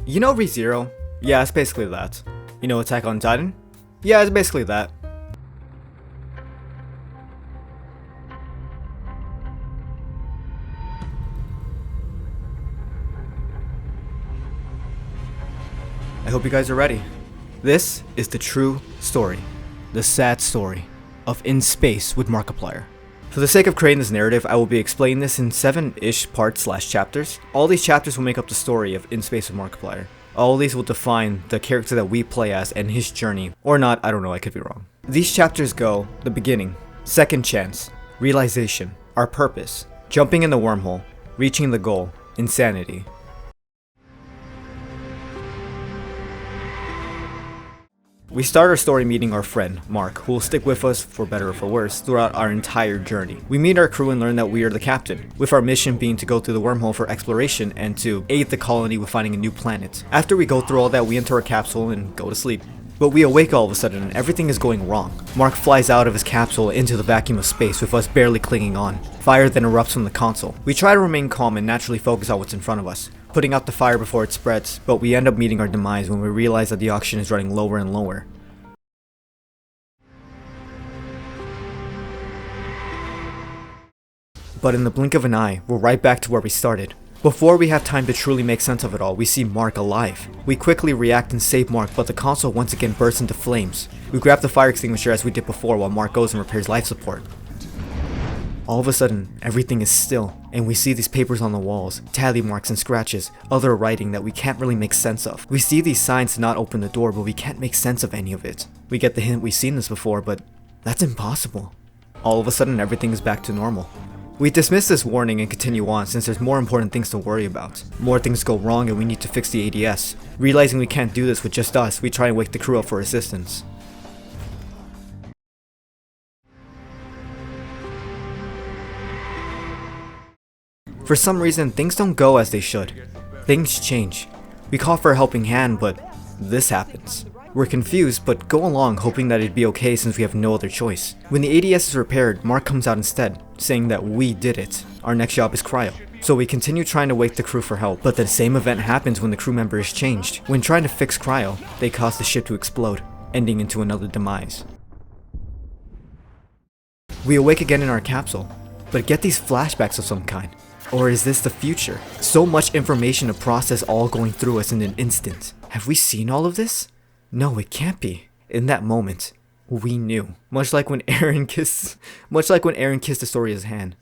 You know ReZero? Yeah, it's basically that. You know Attack on Titan? Yeah, it's basically that. I hope you guys are ready. This is the true story, the sad story, of In Space with Markiplier. For the sake of creating this narrative, I will be explaining this in 7-ish parts/chapters. All these chapters will make up the story of In Space with Markiplier. All these will define the character that we play as and his journey. Or not, I don't know, I could be wrong. These chapters go: the beginning, second chance, realization, our purpose, jumping in the wormhole, reaching the goal, insanity. We start our story meeting our friend, Mark, who will stick with us, for better or for worse, throughout our entire journey. We meet our crew and learn that we are the captain, with our mission being to go through the wormhole for exploration and to aid the colony with finding a new planet. After we go through all that, we enter our capsule and go to sleep. But we awake all of a sudden and everything is going wrong. Mark flies out of his capsule into the vacuum of space with us barely clinging on. Fire then erupts from the console. We try to remain calm and naturally focus on what's in front of us, putting out the fire before it spreads, but we end up meeting our demise when we realize that the oxygen is running lower and lower. But in the blink of an eye, we're right back to where we started. Before we have time to truly make sense of it all, we see Mark alive. We quickly react and save Mark, but the console once again bursts into flames. We grab the fire extinguisher as we did before while Mark goes and repairs life support. All of a sudden, everything is still, and we see these papers on the walls, tally marks and scratches, other writing that we can't really make sense of. We see these signs to not open the door, but we can't make sense of any of it. We get the hint we've seen this before, but that's impossible. All of a sudden, everything is back to normal. We dismiss this warning and continue on since there's more important things to worry about. More things go wrong and we need to fix the ADS. Realizing we can't do this with just us, we try and wake the crew up for assistance. For some reason, things don't go as they should. Things change. We call for a helping hand, but this happens. We're confused, but go along hoping that it'd be okay since we have no other choice. When the ADS is repaired, Mark comes out instead, saying that we did it. Our next job is cryo. So we continue trying to wake the crew for help, but the same event happens when the crew member is changed. When trying to fix cryo, they cause the ship to explode, ending into another demise. We awake again in our capsule, but get these flashbacks of some kind. Or is this the future? So much information to process all going through us in an instant. Have we seen all of this? No, it can't be. In that moment, we knew. Much like when Aaron kissed Astoria's hand.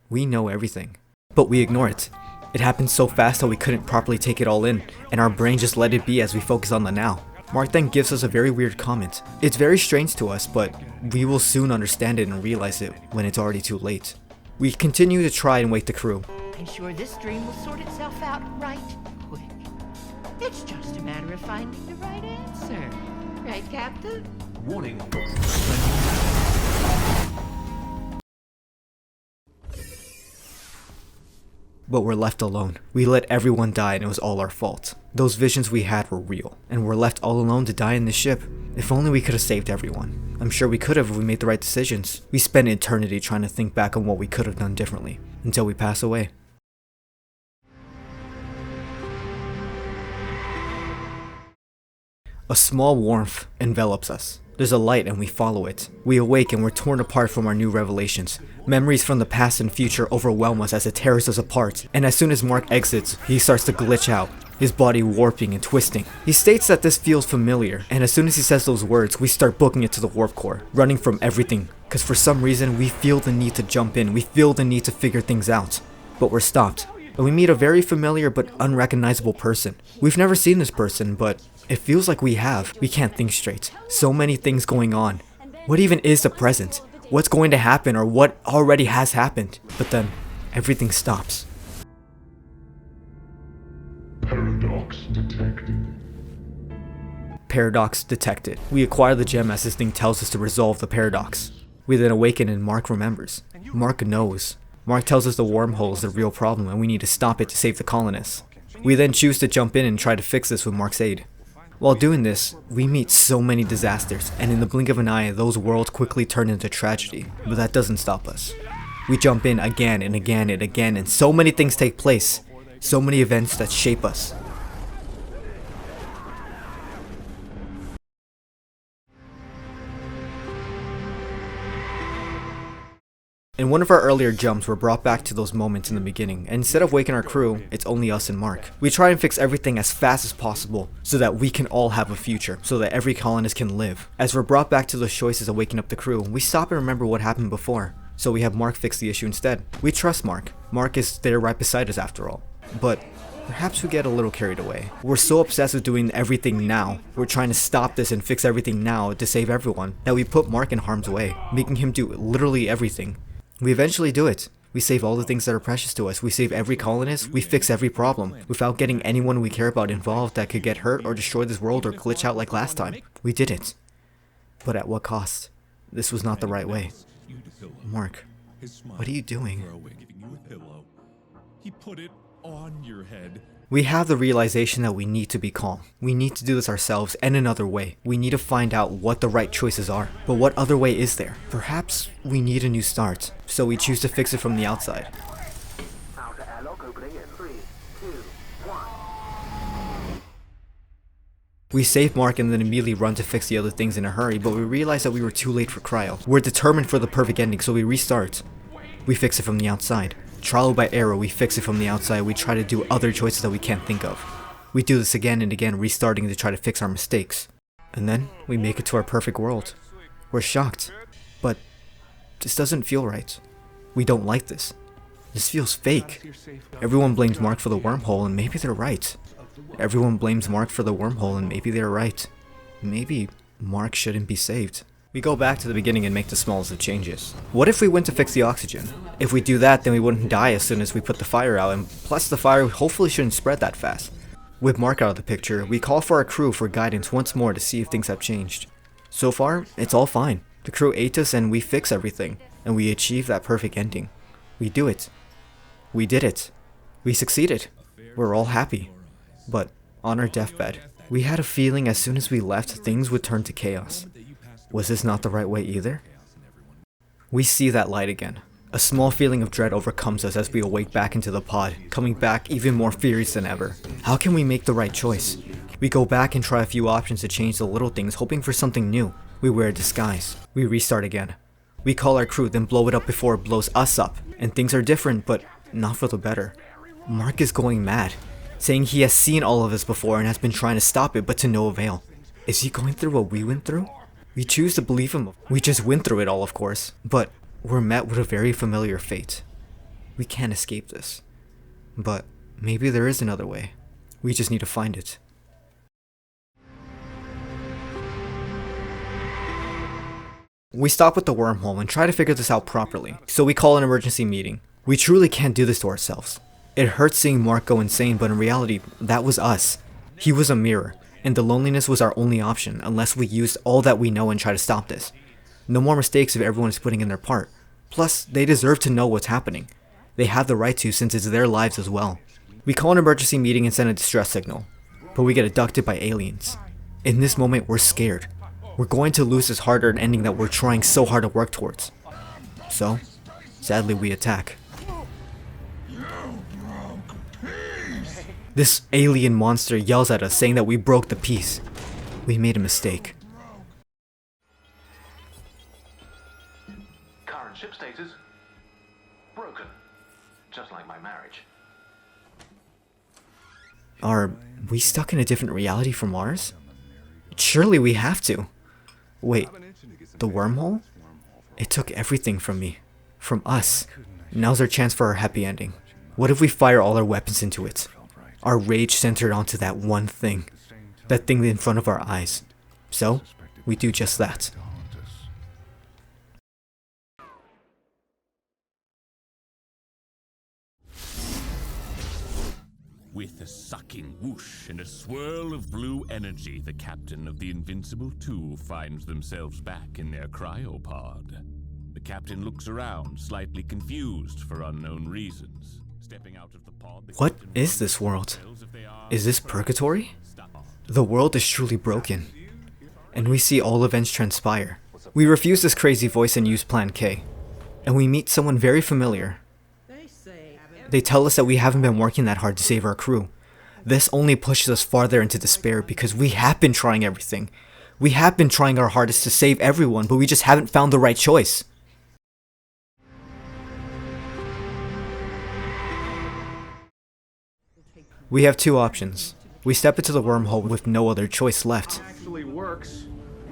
We know everything. But we ignore it. It happened so fast that we couldn't properly take it all in, and our brain just let it be as we focus on the now. Mark then gives us a very weird comment. It's very strange to us, but we will soon understand it and realize it when it's already too late. We continue to try and wake the crew. I'm sure this dream will sort itself out right quick. It's just a matter of finding the right answer. Right, Captain? Warning. But we're left alone. We let everyone die and it was all our fault. Those visions we had were real, and we're left all alone to die in the ship. If only we could have saved everyone. I'm sure we could have if we made the right decisions. We spent eternity trying to think back on what we could have done differently, until we pass away. A small warmth envelops us. There's a light and we follow it. We awake and we're torn apart from our new revelations. Memories from the past and future overwhelm us as it tears us apart. And as soon as Mark exits, he starts to glitch out, his body warping and twisting. He states that this feels familiar, and as soon as he says those words, we start booking it to the warp core, running from everything. Cause for some reason, we feel the need to jump in, we feel the need to figure things out. But we're stopped. And we meet a very familiar but unrecognizable person. We've never seen this person, but it feels like we have. We can't think straight. So many things going on. What even is the present? What's going to happen or what already has happened? But then, everything stops. Paradox detected. Paradox detected. We acquire the gem as this thing tells us to resolve the paradox. We then awaken and Mark remembers. Mark knows. Mark tells us the wormhole is the real problem and we need to stop it to save the colonists. We then choose to jump in and try to fix this with Mark's aid. While doing this, we meet so many disasters, and in the blink of an eye, those worlds quickly turn into tragedy. But that doesn't stop us. We jump in again and again and again, and so many things take place. So many events that shape us. In one of our earlier jumps, we're brought back to those moments in the beginning, and instead of waking our crew, it's only us and Mark. We try and fix everything as fast as possible, so that we can all have a future, so that every colonist can live. As we're brought back to those choices of waking up the crew, we stop and remember what happened before, so we have Mark fix the issue instead. We trust Mark. Mark is there right beside us after all. But perhaps we get a little carried away. We're so obsessed with doing everything now, we're trying to stop this and fix everything now to save everyone, that we put Mark in harm's way, making him do literally everything. We eventually do it. We save all the things that are precious to us. We save every colonist. We fix every problem without getting anyone we care about involved that could get hurt or destroy this world or glitch out like last time. We did it. But at what cost? This was not the right way. Mark, what are you doing? He put it on your head. We have the realization that we need to be calm. We need to do this ourselves and another way. We need to find out what the right choices are. But what other way is there? Perhaps we need a new start. So we choose to fix it from the outside. Outer airlock opening in 3, 2, 1. We save Mark and then immediately run to fix the other things in a hurry, but we realize that we were too late for cryo. We're determined for the perfect ending, so we restart. We fix it from the outside. Trial by error, we fix it from the outside. We try to do other choices that we can't think of. We do this again and again, restarting to try to fix our mistakes. And then we make it to our perfect world. We're shocked, but this doesn't feel right. We don't like this. This feels fake. Everyone blames Mark for the wormhole, and maybe they're right. Everyone blames Mark for the wormhole, and maybe they're right. Maybe Mark shouldn't be saved. We go back to the beginning and make the smallest of changes. What if we went to fix the oxygen? If we do that, then we wouldn't die as soon as we put the fire out, and plus the fire hopefully shouldn't spread that fast. With Mark out of the picture, we call for our crew for guidance once more to see if things have changed. So far, it's all fine. The crew ate us and we fix everything, and we achieve that perfect ending. We do it. We did it. We succeeded. We're all happy. But on our deathbed, we had a feeling as soon as we left, things would turn to chaos. Was this not the right way either? We see that light again. A small feeling of dread overcomes us as we awake back into the pod, coming back even more furious than ever. How can we make the right choice? We go back and try a few options to change the little things, hoping for something new. We wear a disguise. We restart again. We call our crew, then blow it up before it blows us up. And things are different, but not for the better. Mark is going mad, saying he has seen all of this before and has been trying to stop it, but to no avail. Is he going through what we went through? We choose to believe him. We just went through it all, of course, but we're met with a very familiar fate. We can't escape this. But maybe there is another way. We just need to find it. We stop with the wormhole and try to figure this out properly, so we call an emergency meeting. We truly can't do this to ourselves. It hurts seeing Mark go insane, but in reality, that was us. He was a mirror, and the loneliness was our only option unless we used all that we know and try to stop this. No more mistakes if everyone is putting in their part. Plus, they deserve to know what's happening. They have the right to since it's their lives as well. We call an emergency meeting and send a distress signal, but we get abducted by aliens. In this moment, we're scared. We're going to lose this hard-earned ending that we're trying so hard to work towards. So, sadly, we attack. This alien monster yells at us saying that we broke the peace. We made a mistake. Current ship status broken. Just like my marriage. Are we stuck in a different reality from ours? Surely we have to. Wait, the wormhole? It took everything from me. From us. Now's our chance for our happy ending. What if we fire all our weapons into it? Our rage centered onto that one thing. That thing in front of our eyes. So, we do just that. With a sucking whoosh and a swirl of blue energy, the captain of the Invincible 2 finds themselves back in their cryopod. The captain looks around, slightly confused for unknown reasons. Stepping out of the pod, What is this world? Is this purgatory? The world is truly broken, and we see all events transpire. We refuse this crazy voice and use Plan K, and we meet someone very familiar. They tell us that we haven't been working that hard to save our crew. This only pushes us farther into despair because we have been trying everything. We have been trying our hardest to save everyone, but we just haven't found the right choice. We have two options. We step into the wormhole with no other choice left. Actually works.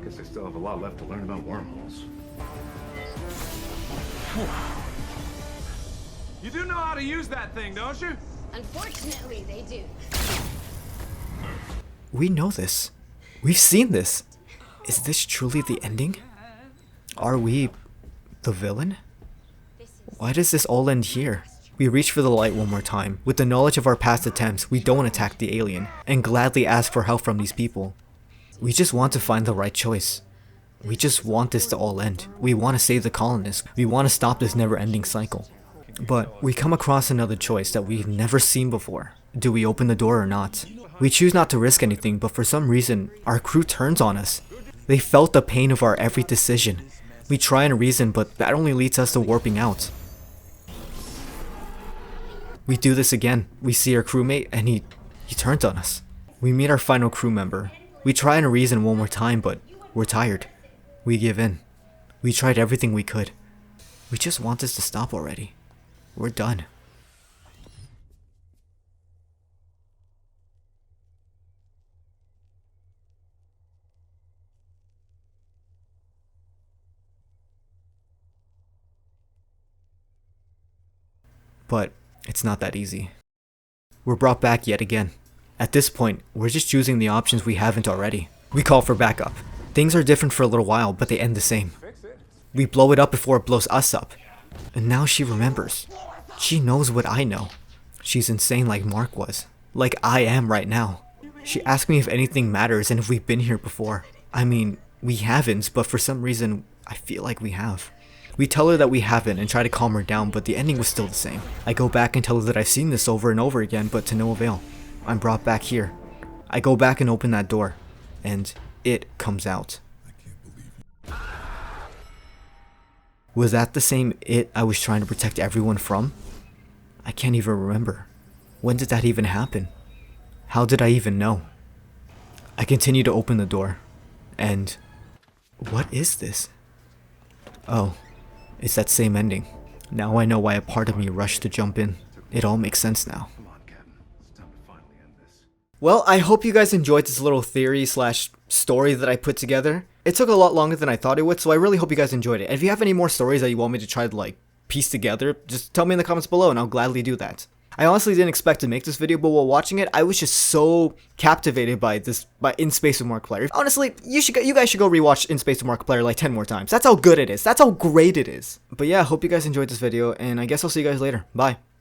Guess I still have a lot left to learn about wormholes. You do know how to use that thing, don't you? Unfortunately, they do. We know this. We've seen this. Is this truly the ending? Are we the villain? Why does this all end here? We reach for the light one more time. With the knowledge of our past attempts, we don't attack the alien, and gladly ask for help from these people. We just want to find the right choice. We just want this to all end. We want to save the colonists. We want to stop this never-ending cycle. But we come across another choice that we've never seen before. Do we open the door or not? We choose not to risk anything, but for some reason, our crew turns on us. They felt the pain of our every decision. We try and reason, but that only leads us to warping out. We do this again. We see our crewmate and he turns on us. We meet our final crew member. We try and reason one more time, but we're tired. We give in. We tried everything we could. We just want this to stop already. We're done. But it's not that easy. We're brought back yet again. At this point, we're just choosing the options we haven't already. We call for backup. Things are different for a little while, but they end the same. We blow it up before it blows us up. And now she remembers. She knows what I know. She's insane like Mark was. Like I am right now. She asked me if anything matters and if we've been here before. I mean, we haven't, but for some reason, I feel like we have. We tell her that we haven't and try to calm her down, but the ending was still the same. I go back and tell her that I've seen this over and over again, but to no avail. I'm brought back here. I go back and open that door, and it comes out. Was that the same it I was trying to protect everyone from? I can't even remember. When did that even happen? How did I even know? I continue to open the door, and what is this? Oh. It's that same ending. Now I know why a part of me rushed to jump in. It all makes sense now. Come on, Captain. It's time to finally end this. Well, I hope you guys enjoyed this little theory slash story that I put together. It took a lot longer than I thought it would, so I really hope you guys enjoyed it. And if you have any more stories that you want me to try to like piece together, just tell me in the comments below and I'll gladly do that. I honestly didn't expect to make this video, but while watching it, I was just so captivated by In Space with Markiplier. Honestly, you guys should go rewatch In Space with Markiplier like 10 more times. That's how good it is. That's how great it is. But yeah, I hope you guys enjoyed this video, and I guess I'll see you guys later. Bye.